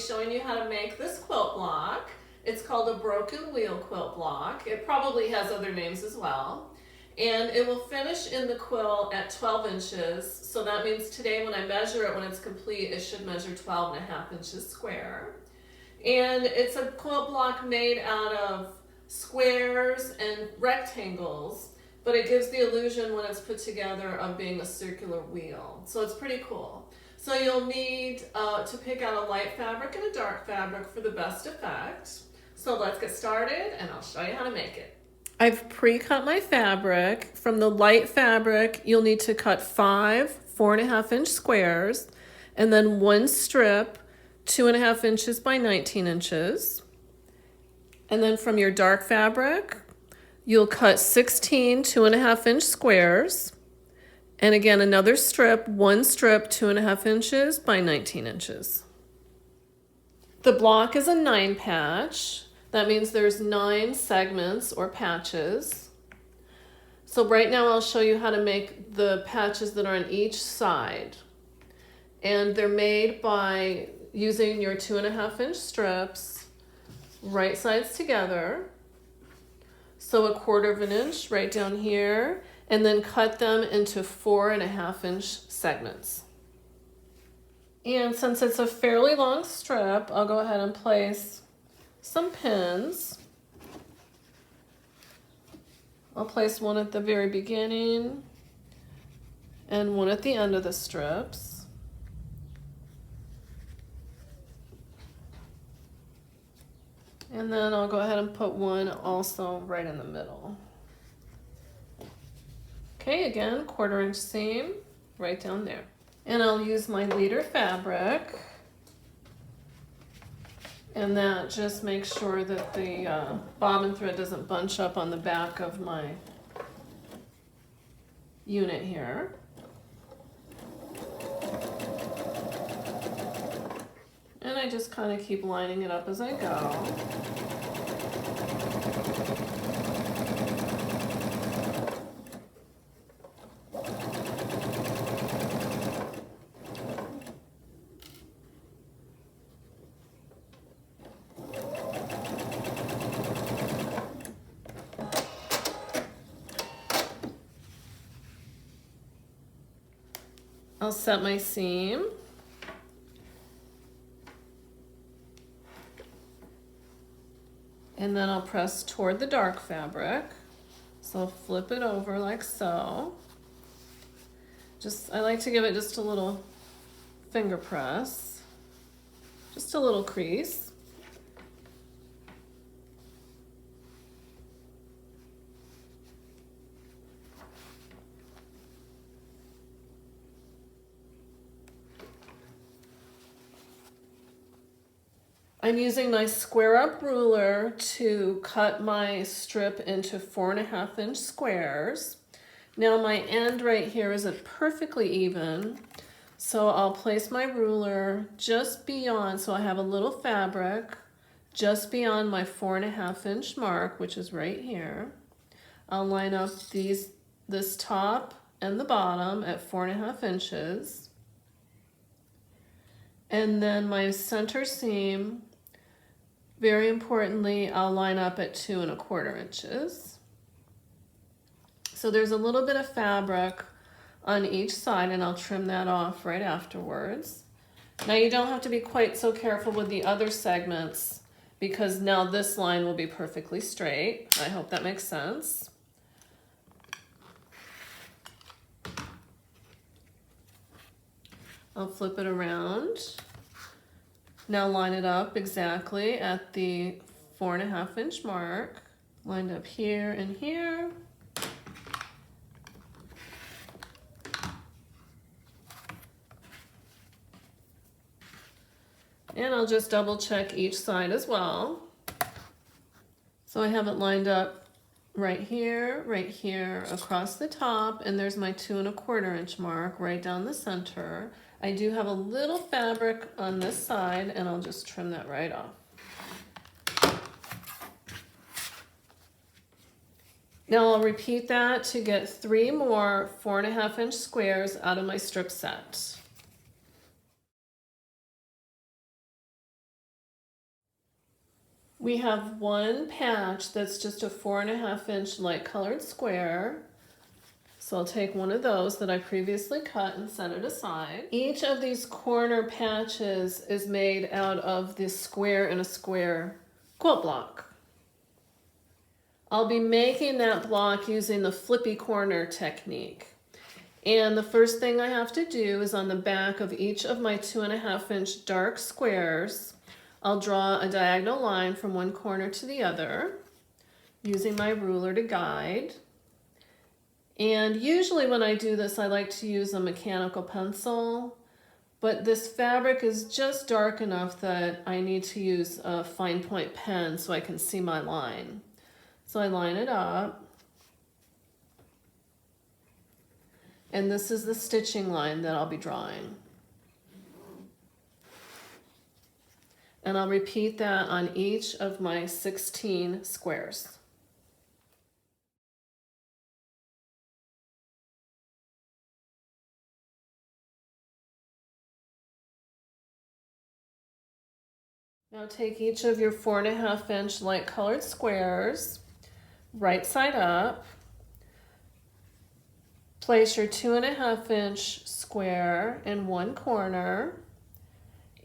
showing you how to make this quilt block. It's called a Broken Wheel Quilt Block. It probably has other names as well. And it will finish in the quilt at 12 inches. So that means today when I measure it, when it's complete, it should measure 12.5 inches square. And it's a quilt block made out of squares and rectangles, but it gives the illusion when it's put together of being a circular wheel. So it's pretty cool. So you'll need to pick out a light fabric and a dark fabric for the best effect. So let's get started and I'll show you how to make it. I've pre-cut my fabric. From the light fabric, you'll need to cut 5 4.5-inch squares and then one strip 2.5 inches by 19 inches. And then from your dark fabric, you'll cut 16 2.5-inch squares. And again, another strip, one strip 2.5 inches by 19 inches. The block is a 9 patch. That means there's 9 segments or patches. So right now I'll show you how to make the patches that are on each side. And they're made by using your 2.5-inch strips, right sides together. So 1/4 inch right down here, and then cut them into 4.5-inch segments. And since it's a fairly long strip, I'll go ahead and place some pins. I'll place one at the very beginning and one at the end of the strips. And then I'll go ahead and put one also right in the middle. Okay, again, 1/4-inch seam right down there. And I'll use my leader fabric. And that just makes sure that the bobbin thread doesn't bunch up on the back of my unit here. And I just kind of keep lining it up as I go. I'll set my seam. And then I'll press toward the dark fabric. So I'll flip it over like so. I like to give it just a little finger press. Just a little crease. I'm using my square up ruler to cut my strip into 4.5-inch squares. Now my end right here isn't perfectly even, so I'll place my ruler just beyond, so I have a little fabric just beyond my 4.5-inch mark, which is right here. I'll line up this top and the bottom at 4.5 inches. And then my center seam, very importantly, I'll line up at 2.25 inches. So there's a little bit of fabric on each side and I'll trim that off right afterwards. Now you don't have to be quite so careful with the other segments because now this line will be perfectly straight. I hope that makes sense. I'll flip it around. Now line it up exactly at the 4.5-inch mark, lined up here and here. And I'll just double check each side as well. So I have it lined up right here, across the top, and there's my 2.25-inch mark right down the center. I do have a little fabric on this side and I'll just trim that right off. Now I'll repeat that to get 3 more 4.5-inch squares out of my strip set. We have one patch that's just a 4.5-inch light colored square. So I'll take one of those that I previously cut and set it aside. Each of these corner patches is made out of this square in a square quilt block. I'll be making that block using the flippy corner technique. And the first thing I have to do is on the back of each of my 2.5-inch dark squares, I'll draw a diagonal line from one corner to the other using my ruler to guide. And usually when I do this, I like to use a mechanical pencil, but this fabric is just dark enough that I need to use a fine point pen so I can see my line. So I line it up. And this is the stitching line that I'll be drawing. And I'll repeat that on each of my 16 squares. Now take each of your 4.5-inch light colored squares, right side up, place your 2.5-inch square in one corner,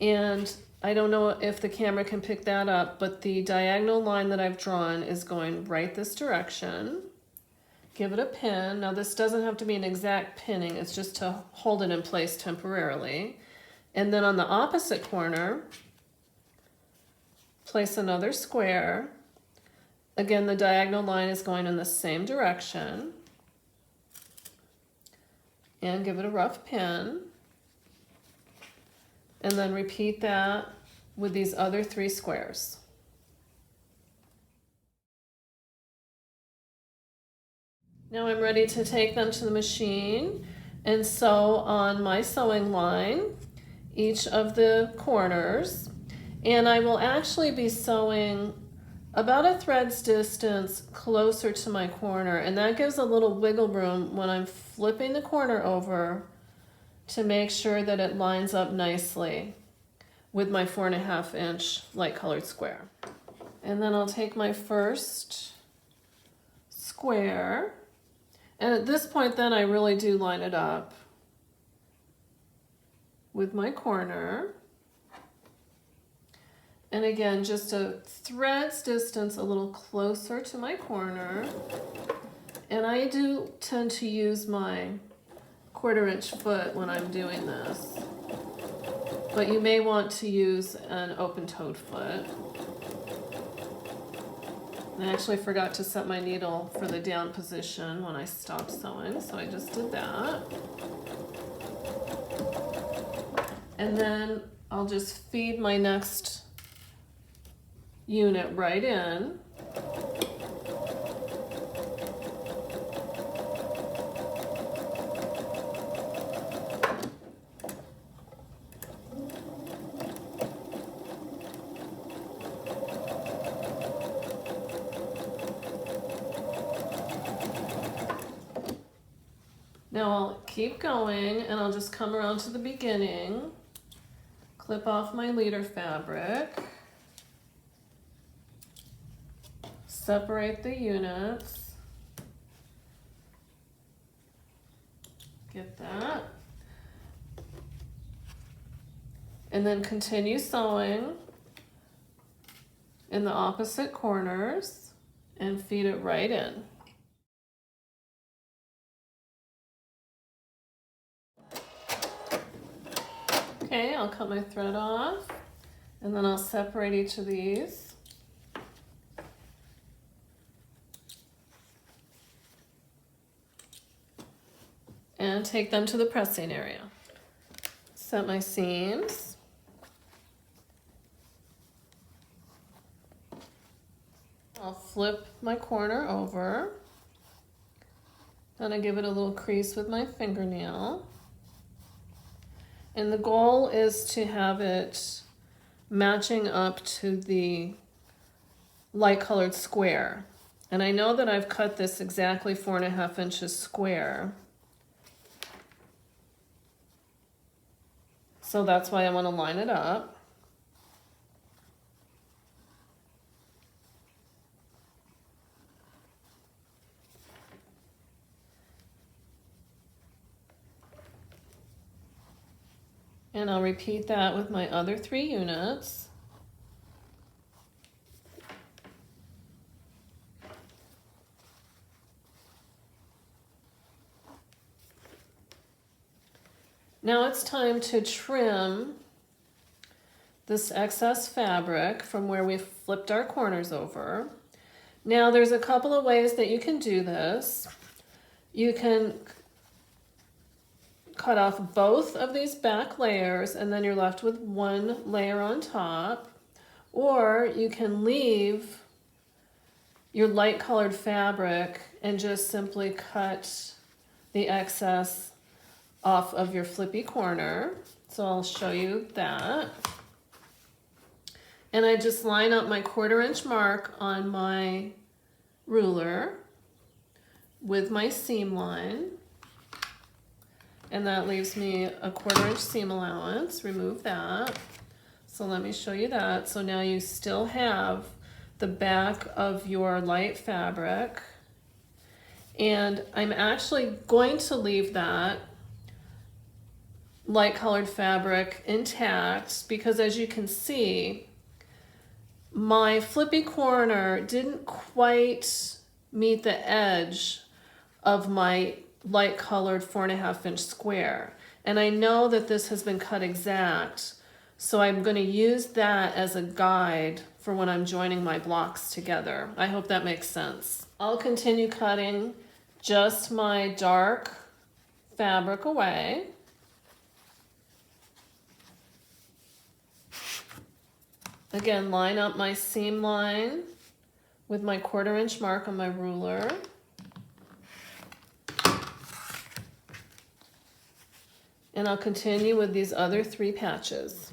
and I don't know if the camera can pick that up, but the diagonal line that I've drawn is going right this direction. Give it a pin. Now this doesn't have to be an exact pinning, it's just to hold it in place temporarily. And then on the opposite corner, place another square. Again, the diagonal line is going in the same direction. And give it a rough pin. And then repeat that with these other 3 squares. Now I'm ready to take them to the machine and sew on my sewing line each of the corners. And I will actually be sewing about a thread's distance closer to my corner, and that gives a little wiggle room when I'm flipping the corner over to make sure that it lines up nicely with my 4.5-inch light colored square. And then I'll take my first square, and at this point then I really do line it up with my corner. And again, just a thread's distance a little closer to my corner. And I do tend to use my 1/4-inch foot when I'm doing this, but you may want to use an open-toed foot. I actually forgot to set my needle for the down position when I stopped sewing, so I just did that. And then I'll just feed my next unit right in. Now I'll keep going and I'll just come around to the beginning, clip off my leader fabric, separate the units, get that, and then continue sewing in the opposite corners and feed it right in. Okay, I'll cut my thread off and then I'll separate each of these. And take them to the pressing area. Set my seams. I'll flip my corner over. Then I give it a little crease with my fingernail. And the goal is to have it matching up to the light colored square. And I know that I've cut this exactly 4.5 inches square. So that's why I want to line it up. And I'll repeat that with my other 3 units. Now it's time to trim this excess fabric from where we flipped our corners over. Now there's a couple of ways that you can do this. You can cut off both of these back layers and then you're left with 1 layer on top, or you can leave your light colored fabric and just simply cut the excess off of your flippy corner. So I'll show you that. And I just line up my 1/4 inch mark on my ruler with my seam line. And that leaves me a 1/4 inch seam allowance. Remove that. So let me show you that. So now you still have the back of your light fabric. And I'm actually going to leave that light colored fabric intact because, as you can see, my flippy corner didn't quite meet the edge of my light colored 4.5 inch square. And I know that this has been cut exact, so I'm going to use that as a guide for when I'm joining my blocks together. I hope that makes sense. I'll continue cutting just my dark fabric away. Again, line up my seam line with my 1/4 inch mark on my ruler. And I'll continue with these other 3 patches.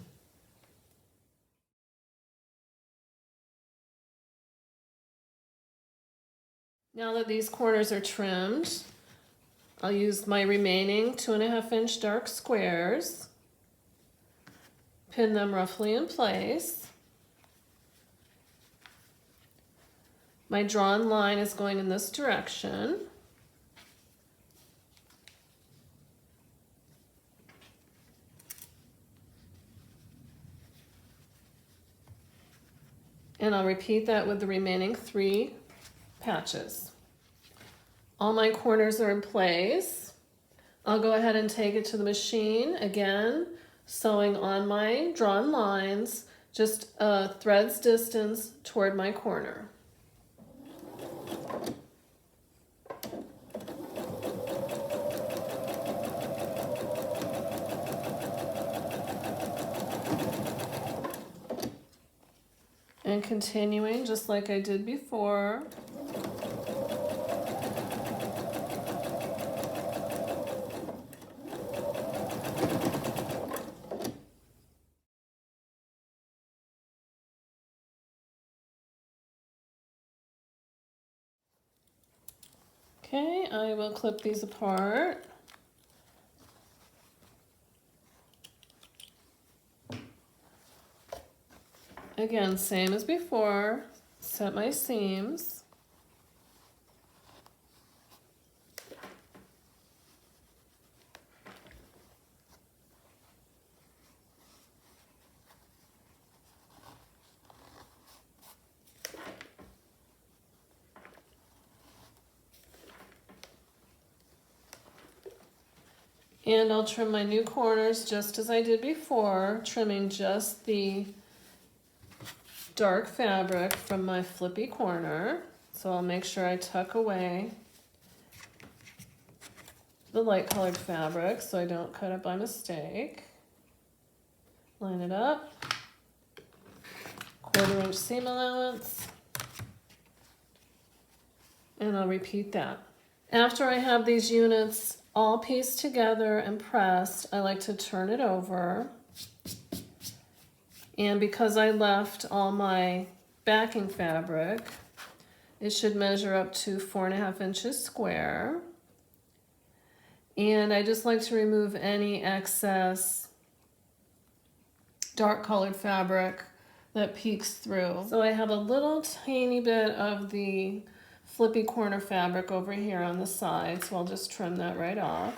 Now that these corners are trimmed, I'll use my remaining 2.5 inch dark squares, pin them roughly in place. My drawn line is going in this direction. And I'll repeat that with the remaining 3 patches. All my corners are in place. I'll go ahead and take it to the machine, again, sewing on my drawn lines, just a thread's distance toward my corner. And continuing just like I did before. Okay, I will clip these apart. Again, same as before, set my seams. And I'll trim my new corners just as I did before, trimming just the dark fabric from my flippy corner. So I'll make sure I tuck away the light colored fabric so I don't cut it by mistake. Line it up, 1/4 inch seam allowance, and I'll repeat that. After I have these units all pieced together and pressed, I like to turn it over. And because I left all my backing fabric, it should measure up to 4.5 inches square. And I just like to remove any excess dark colored fabric that peeks through. So I have a little tiny bit of the flippy corner fabric over here on the side, so I'll just trim that right off.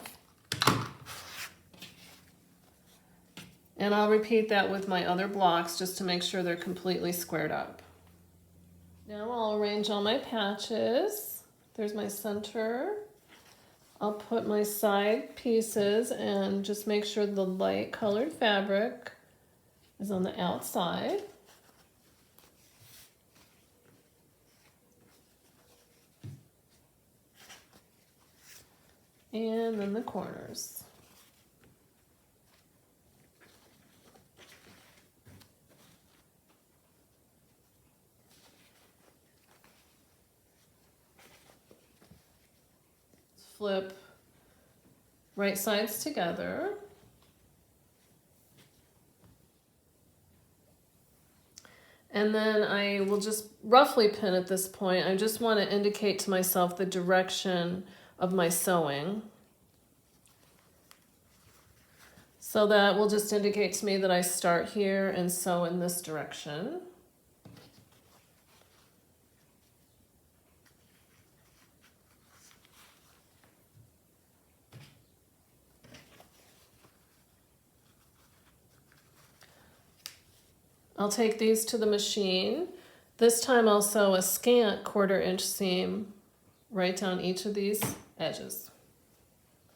And I'll repeat that with my other blocks just to make sure they're completely squared up. Now I'll arrange all my patches. There's my center. I'll put my side pieces and just make sure the light colored fabric is on the outside. And then the corners. Flip right sides together. And then I will just roughly pin at this point. I just want to indicate to myself the direction of my sewing. So that will just indicate to me that I start here and sew in this direction. I'll take these to the machine. This time I'll sew a scant 1/4 inch seam right down each of these edges.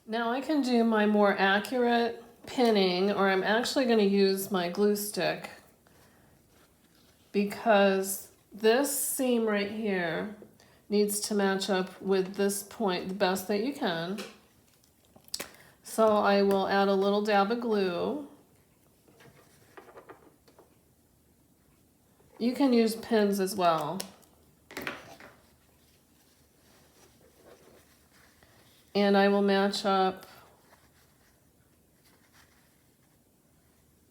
Now I can do my more accurate pinning, or I'm actually going to use my glue stick, because this seam right here needs to match up with this point the best that you can. So I will add a little dab of glue. You can use pins as well. And I will match up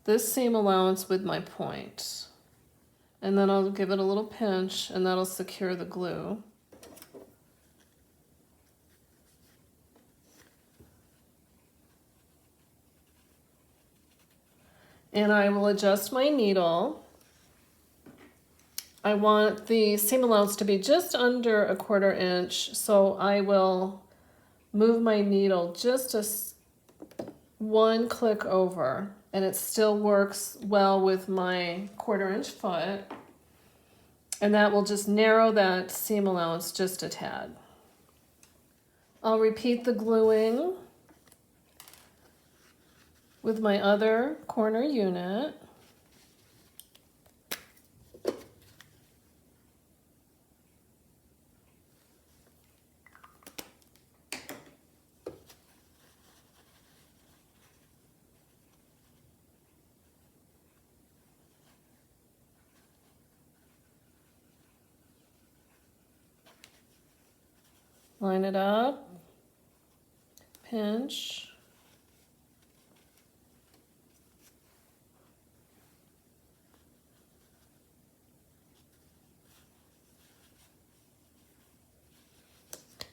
this seam allowance with my point. And then I'll give it a little pinch, and that'll secure the glue. And I will adjust my needle. I want the seam allowance to be just under a 1/4 inch, so I will move my needle just one click over, and it still works well with my 1/4 inch foot, and that will just narrow that seam allowance just a tad. I'll repeat the gluing with my other corner unit. Line it up, pinch,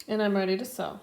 and I'm ready to sew.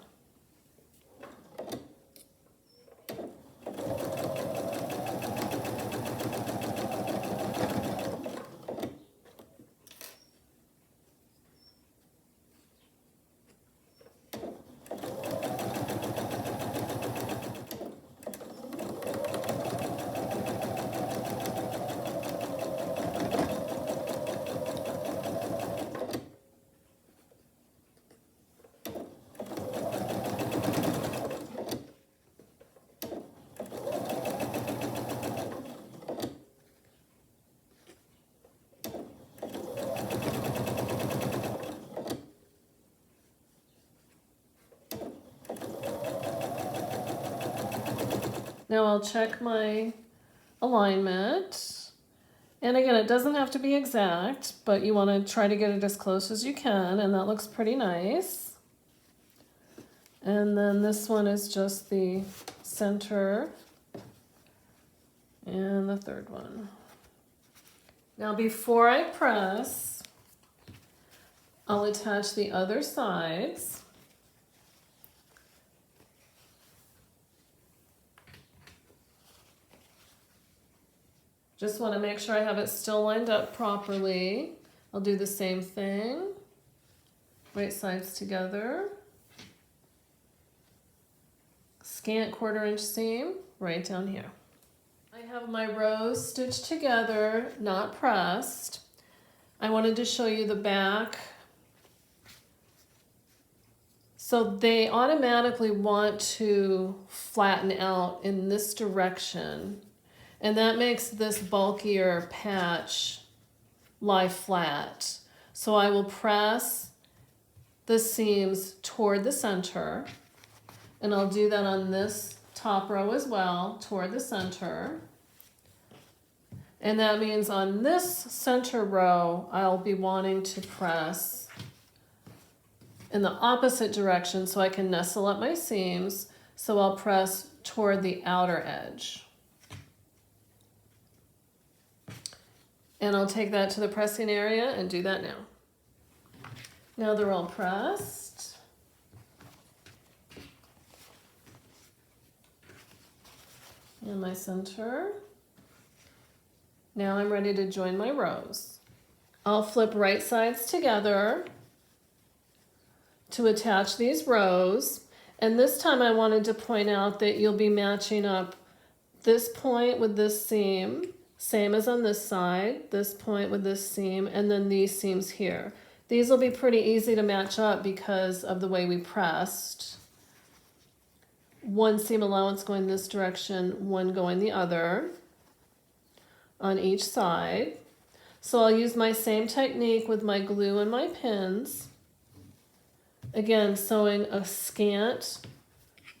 Now I'll check my alignment. And again, it doesn't have to be exact, but you want to try to get it as close as you can, and that looks pretty nice. And then this one is just the center, and the third one. Now before I press, I'll attach the other sides. Just want to make sure I have it still lined up properly. I'll do the same thing. Right sides together. Scant 1/4 inch seam right down here. I have my rows stitched together, not pressed. I wanted to show you the back. So they automatically want to flatten out in this direction, and that makes this bulkier patch lie flat. So I will press the seams toward the center, and I'll do that on this top row as well, toward the center. And that means on this center row, I'll be wanting to press in the opposite direction so I can nestle up my seams. So I'll press toward the outer edge. And I'll take that to the pressing area and do that now. Now they're all pressed. And my center. Now I'm ready to join my rows. I'll flip right sides together to attach these rows. And this time I wanted to point out that you'll be matching up this point with this seam, same as on this side, this point with this seam, and then these seams here. These will be pretty easy to match up because of the way we pressed. One seam allowance going this direction, one going the other on each side. So I'll use my same technique with my glue and my pins. Again, sewing a scant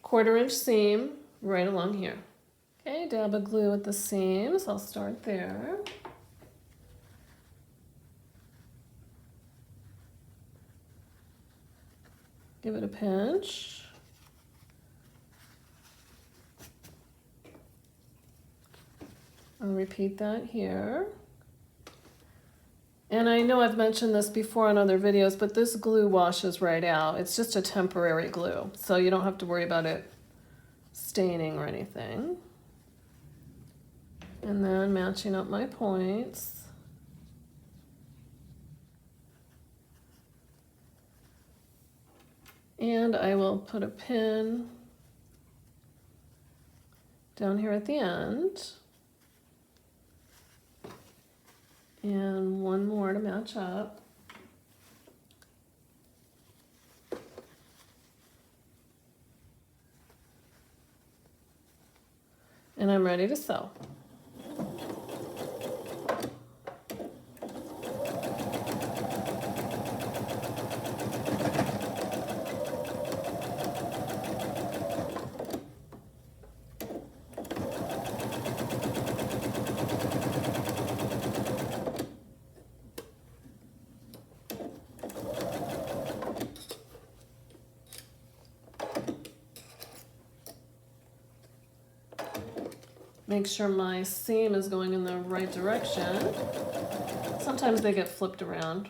1/4 inch seam right along here. Okay, dab of glue at the seams. I'll start there. Give it a pinch. I'll repeat that here. And I know I've mentioned this before in other videos, but this glue washes right out. It's just a temporary glue, so you don't have to worry about it staining or anything. And then matching up my points. And I will put a pin down here at the end. And one more to match up. And I'm ready to sew. Make sure my seam is going in the right direction. Sometimes they get flipped around.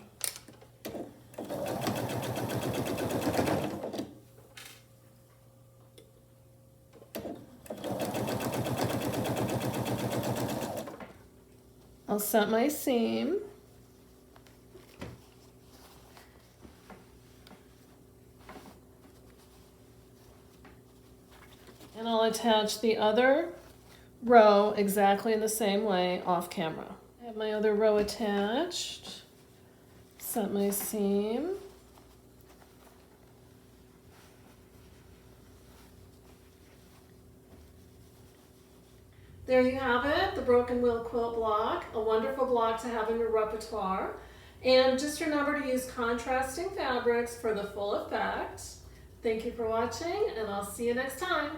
I'll set my seam. And I'll attach the other row exactly in the same way off camera. I have my other row attached, set my seam. There you have it, the Broken Wheel Quilt Block, a wonderful block to have in your repertoire. And just remember to use contrasting fabrics for the full effect. Thank you for watching, and I'll see you next time.